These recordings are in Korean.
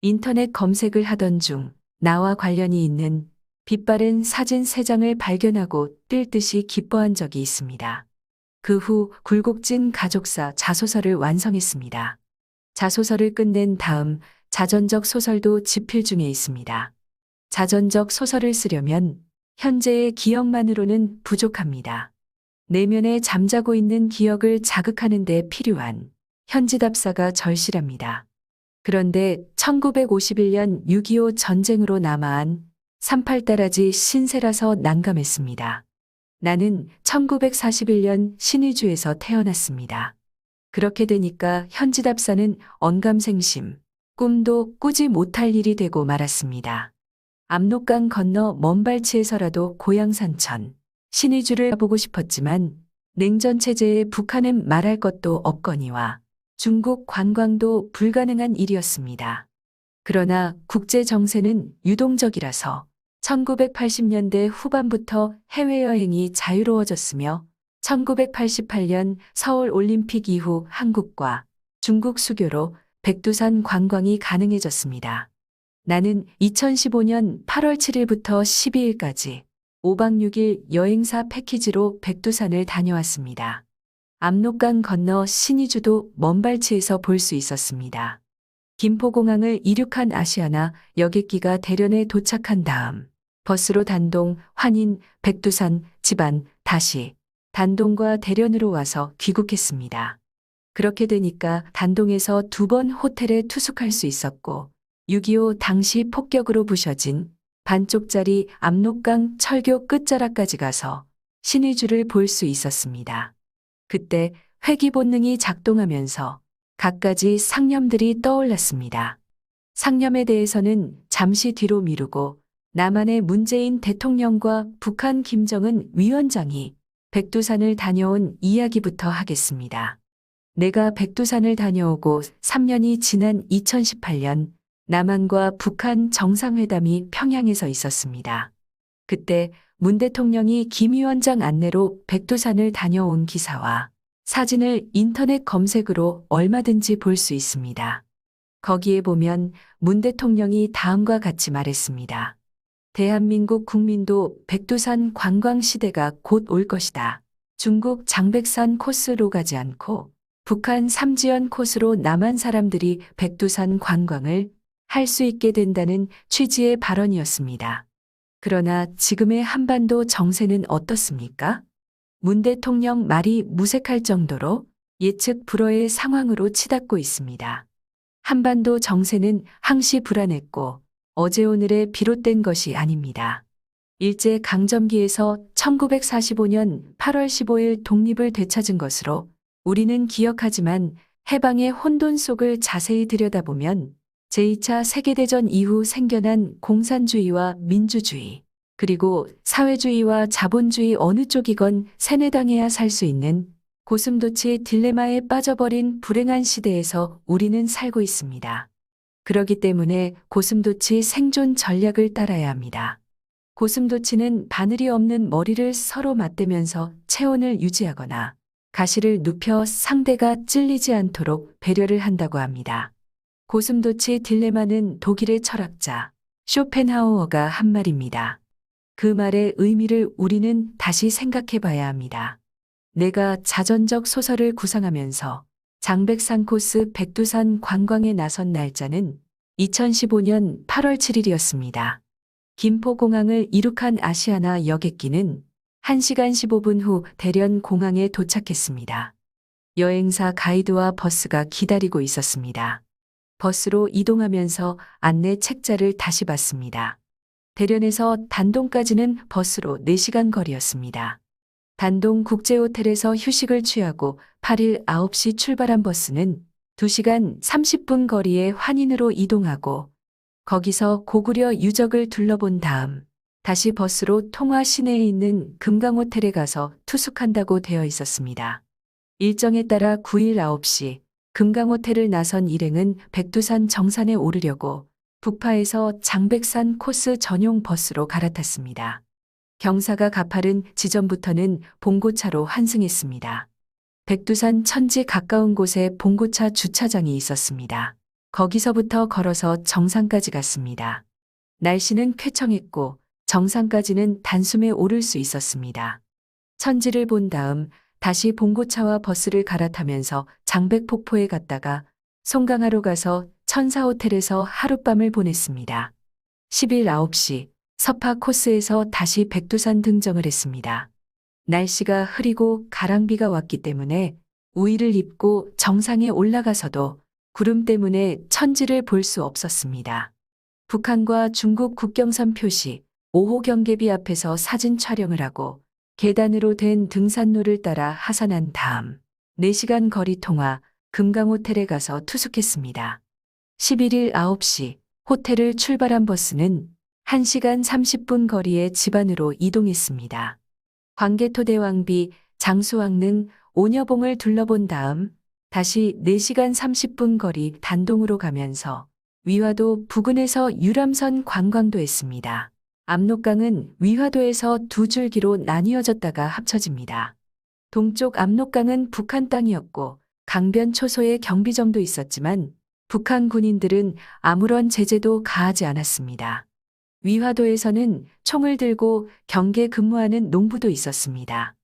인터넷 검색을 하던 중 나와 관련이 있는 빛바랜 사진 3장을 발견하고 뜰 듯이 기뻐한 적이 있습니다. 그 후 굴곡진 가족사 자소서를 완성했습니다. 자소서를 끝낸 다음 자전적 소설도 집필 중에 있습니다. 자전적 소설을 쓰려면 현재의 기억만으로는 부족합니다. 내면에 잠자고 있는 기억을 자극하는 데 필요한 현지답사가 절실합니다. 그런데 1951년 6.25 전쟁으로 남아한 38다라지 신세라서 난감했습니다. 나는 1941년 신의주에서 태어났습니다. 그렇게 되니까 현지답사는 언감생심, 꿈도 꾸지 못할 일이 되고 말았습니다. 압록강 건너 먼 발치에서라도 고향 산천, 신의주를 가보고 싶었지만 냉전 체제에 북한은 말할 것도 없거니와 중국 관광도 불가능한 일이었습니다. 그러나 국제 정세는 유동적이라서 1980년대 후반부터 해외여행이 자유로워졌으며 1988년 서울 올림픽 이후 한국과 중국 수교로 백두산 관광이 가능해졌습니다. 나는 2015년 8월 7일부터 12일까지 5박 6일 여행사 패키지로 백두산을 다녀왔습니다. 압록강 건너 신의주도 먼 발치에서 볼 수 있었습니다. 김포공항을 이륙한 아시아나 여객기가 대련에 도착한 다음 버스로 단동, 환인, 백두산, 집안, 다시 단동과 대련으로 와서 귀국했습니다. 그렇게 되니까 단동에서 2번 호텔에 투숙할 수 있었고 6.25 당시 폭격으로 부셔진 반쪽짜리 압록강 철교 끝자락까지 가서 신의주를 볼 수 있었습니다. 그때 회귀 본능이 작동하면서 갖가지 상념들이 떠올랐습니다. 상념에 대해서는 잠시 뒤로 미루고 남한의 문재인 대통령과 북한 김정은 위원장이 백두산을 다녀온 이야기부터 하겠습니다. 내가 백두산을 다녀오고 3년이 지난 2018년 남한과 북한 정상회담이 평양에서 있었습니다. 그때 문 대통령이 김 위원장 안내로 백두산을 다녀온 기사와 사진을 인터넷 검색으로 얼마든지 볼 수 있습니다. 거기에 보면 문 대통령이 다음과 같이 말했습니다. 대한민국 국민도 백두산 관광 시대가 곧 올 것이다. 중국 장백산 코스로 가지 않고 북한 삼지연 코스로 남한 사람들이 백두산 관광을 할 수 있게 된다는 취지의 발언이었습니다. 그러나 지금의 한반도 정세는 어떻습니까? 문 대통령 말이 무색할 정도로 예측 불허의 상황으로 치닫고 있습니다. 한반도 정세는 항시 불안했고 어제 오늘에 비롯된 것이 아닙니다. 일제 강점기에서 1945년 8월 15일 독립을 되찾은 것으로 우리는 기억하지만 해방의 혼돈 속을 자세히 들여다보면 제2차 세계대전 이후 생겨난 공산주의와 민주주의, 그리고 사회주의와 자본주의 어느 쪽이건 세뇌당해야 살 수 있는 고슴도치 딜레마에 빠져버린 불행한 시대에서 우리는 살고 있습니다. 그러기 때문에 고슴도치 생존 전략을 따라야 합니다. 고슴도치는 바늘이 없는 머리를 서로 맞대면서 체온을 유지하거나 가시를 눕혀 상대가 찔리지 않도록 배려를 한다고 합니다. 고슴도치 딜레마는 독일의 철학자 쇼펜하우어가 한 말입니다. 그 말의 의미를 우리는 다시 생각해 봐야 합니다. 내가 자전적 소설을 구상하면서 장백산 코스 백두산 관광에 나선 날짜는 2015년 8월 7일이었습니다. 김포공항을 이륙한 아시아나 여객기는 1시간 15분 후 대련 공항에 도착했습니다. 여행사 가이드와 버스가 기다리고 있었습니다. 버스로 이동하면서 안내 책자를 다시 봤습니다. 대련에서 단동까지는 버스로 4시간 거리였습니다. 단동 국제호텔에서 휴식을 취하고 8일 9시 출발한 버스는 2시간 30분 거리의 환인으로 이동하고 거기서 고구려 유적을 둘러본 다음 다시 버스로 통화 시내에 있는 금강호텔에 가서 투숙한다고 되어 있었습니다. 일정에 따라 9일 9시 금강호텔을 나선 일행은 백두산 정산에 오르려고 북파에서 장백산 코스 전용 버스로 갈아탔습니다. 경사가 가파른 지점부터는 봉고차로 환승했습니다. 백두산 천지 가까운 곳에 봉고차 주차장이 있었습니다. 거기서부터 걸어서 정상까지 갔습니다. 날씨는 쾌청했고 정상까지는 단숨에 오를 수 있었습니다. 천지를 본 다음 다시 봉고차와 버스를 갈아타면서 장백폭포에 갔다가 송강하로 가서 천사호텔에서 하룻밤을 보냈습니다. 10일 9시 서파 코스에서 다시 백두산 등정을 했습니다. 날씨가 흐리고 가랑비가 왔기 때문에 우의를 입고 정상에 올라가서도 구름 때문에 천지를 볼 수 없었습니다. 북한과 중국 국경선 표시 5호 경계비 앞에서 사진 촬영을 하고 계단으로 된 등산로를 따라 하산한 다음 4시간 거리 통화 금강호텔에 가서 투숙했습니다. 11일 9시 호텔을 출발한 버스는 1시간 30분 거리의 집안으로 이동했습니다. 광개토대왕비, 장수왕릉, 오녀봉을 둘러본 다음 다시 4시간 30분 거리 단동으로 가면서 위화도 부근에서 유람선 관광도 했습니다. 압록강은 위화도에서 두 줄기로 나뉘어졌다가 합쳐집니다. 동쪽 압록강은 북한 땅이었고 강변 초소에 경비정도 있었지만 북한 군인들은 아무런 제재도 가하지 않았습니다. 위화도에서는 총을 들고 경계 근무하는 농부도 있었습니다.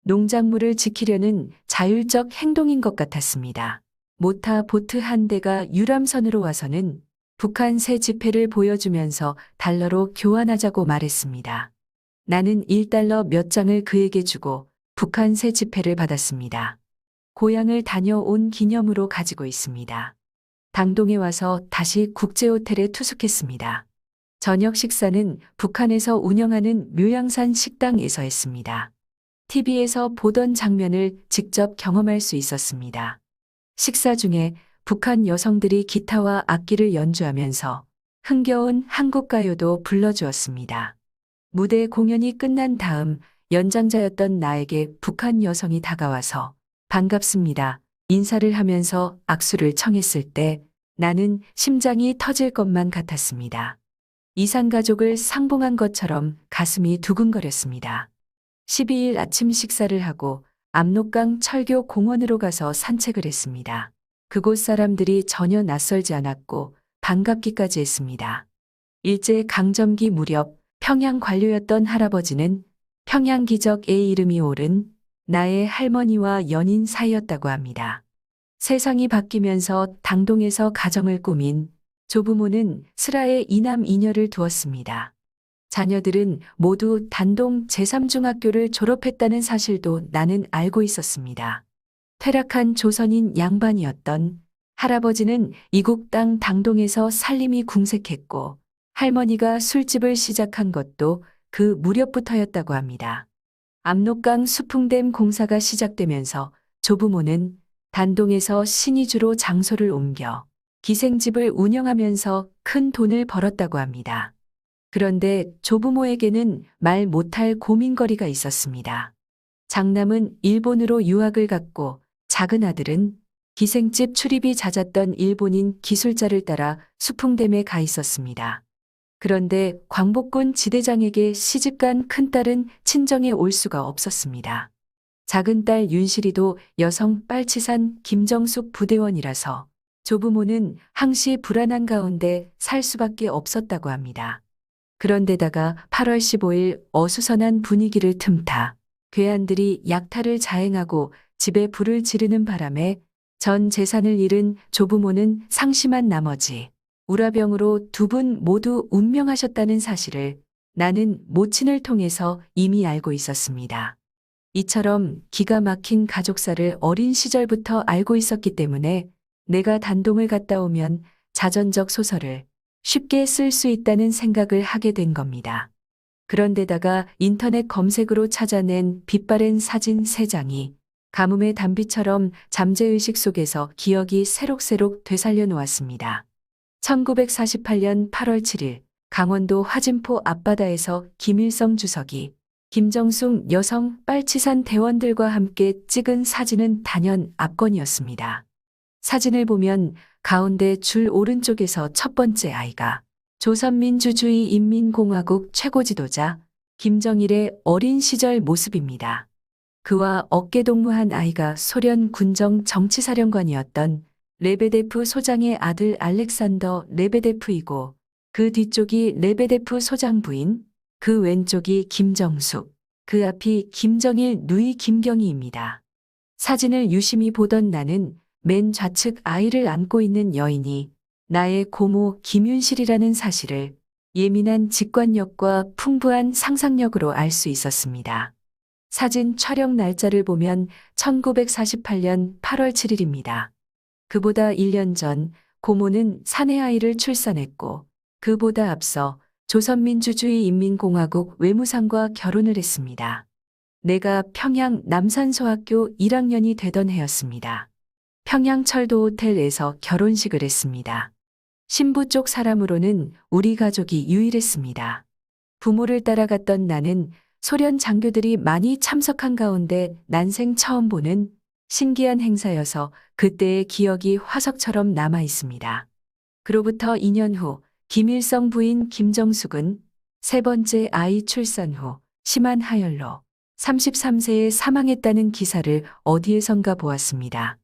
농작물을 지키려는 자율적 행동인 것 같았습니다. 모타 보트 한 대가 유람선으로 와서는 북한 새 지폐를 보여주면서 달러로 교환하자고 말했습니다. 나는 1달러 몇 장을 그에게 주고 북한 새 지폐를 받았습니다. 고향을 다녀온 기념으로 가지고 있습니다. 당동에 와서 다시 국제호텔에 투숙했습니다. 저녁 식사는 북한에서 운영하는 묘양산 식당에서 했습니다. TV에서 보던 장면을 직접 경험할 수 있었습니다. 식사 중에 북한 여성들이 기타와 악기를 연주하면서 흥겨운 한국 가요도 불러주었습니다. 무대 공연이 끝난 다음 연장자였던 나에게 북한 여성이 다가와서 반갑습니다. 인사를 하면서 악수를 청했을 때 나는 심장이 터질 것만 같았습니다. 이산가족을 상봉한 것처럼 가슴이 두근거렸습니다. 12일 아침 식사를 하고 압록강 철교 공원으로 가서 산책을 했습니다. 그곳 사람들이 전혀 낯설지 않았고 반갑기까지 했습니다. 일제 강점기 무렵 평양 관료였던 할아버지는 평양기적의 이름이 오른 나의 할머니와 연인 사이였다고 합니다. 세상이 바뀌면서 당동에서 가정을 꾸민 조부모는 슬하에 이남 이녀를 두었습니다. 자녀들은 모두 단동 제3중학교를 졸업했다는 사실도 나는 알고 있었습니다. 퇴락한 조선인 양반이었던 할아버지는 이국 땅 당동에서 살림이 궁색했고 할머니가 술집을 시작한 것도 그 무렵부터였다고 합니다. 압록강 수풍댐 공사가 시작되면서 조부모는 단동에서 신의주로 장소를 옮겨 기생집을 운영하면서 큰 돈을 벌었다고 합니다. 그런데 조부모에게는 말 못할 고민거리가 있었습니다. 장남은 일본으로 유학을 갔고 작은 아들은 기생집 출입이 잦았던 일본인 기술자를 따라 수풍댐에 가 있었습니다. 그런데 광복군 지대장에게 시집간 큰딸은 친정에 올 수가 없었습니다. 작은 딸 윤실이도 여성 빨치산 김정숙 부대원이라서 조부모는 항시 불안한 가운데 살 수밖에 없었다고 합니다. 그런데다가 8월 15일 어수선한 분위기를 틈타 괴한들이 약탈을 자행하고 집에 불을 지르는 바람에 전 재산을 잃은 조부모는 상심한 나머지 우라병으로 두 분 모두 운명하셨다는 사실을 나는 모친을 통해서 이미 알고 있었습니다. 이처럼 기가 막힌 가족사를 어린 시절부터 알고 있었기 때문에 내가 단동을 갔다 오면 자전적 소설을 쉽게 쓸 수 있다는 생각을 하게 된 겁니다. 그런데다가 인터넷 검색으로 찾아낸 빛바랜 사진 3장이 가뭄의 단비처럼 잠재의식 속에서 기억이 새록새록 되살려 놓았습니다. 1948년 8월 7일 강원도 화진포 앞바다에서 김일성 주석이 김정숙 여성 빨치산 대원들과 함께 찍은 사진은 단연 압권이었습니다. 사진을 보면 가운데 줄 오른쪽에서 첫 번째 아이가 조선민주주의인민공화국 최고 지도자 김정일의 어린 시절 모습입니다. 그와 어깨동무한 아이가 소련 군정 정치사령관이었던 레베데프 소장의 아들 알렉산더 레베데프이고 그 뒤쪽이 레베데프 소장 부인, 그 왼쪽이 김정숙, 그 앞이 김정일 누이 김경희입니다. 사진을 유심히 보던 나는 맨 좌측 아이를 안고 있는 여인이 나의 고모 김윤실이라는 사실을 예민한 직관력과 풍부한 상상력으로 알 수 있었습니다. 사진 촬영 날짜를 보면 1948년 8월 7일입니다. 그보다 1년 전 고모는 사내아이를 출산했고 그보다 앞서 조선민주주의인민공화국 외무상과 결혼을 했습니다. 내가 평양 남산소학교 1학년이 되던 해였습니다. 평양철도 호텔에서 결혼식을 했습니다. 신부 쪽 사람으로는 우리 가족이 유일했습니다. 부모를 따라갔던 나는 소련 장교들이 많이 참석한 가운데 난생 처음 보는 신기한 행사여서 그때의 기억이 화석처럼 남아 있습니다. 그로부터 2년 후 김일성 부인 김정숙은 세 번째 아이 출산 후 심한 하열로 33세에 사망했다는 기사를 어디에선가 보았습니다.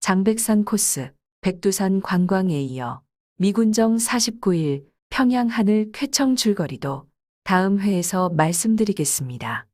장백산 코스, 백두산 관광에 이어 미군정 49일 평양 하늘 쾌청 줄거리도 다음 회에서 말씀드리겠습니다.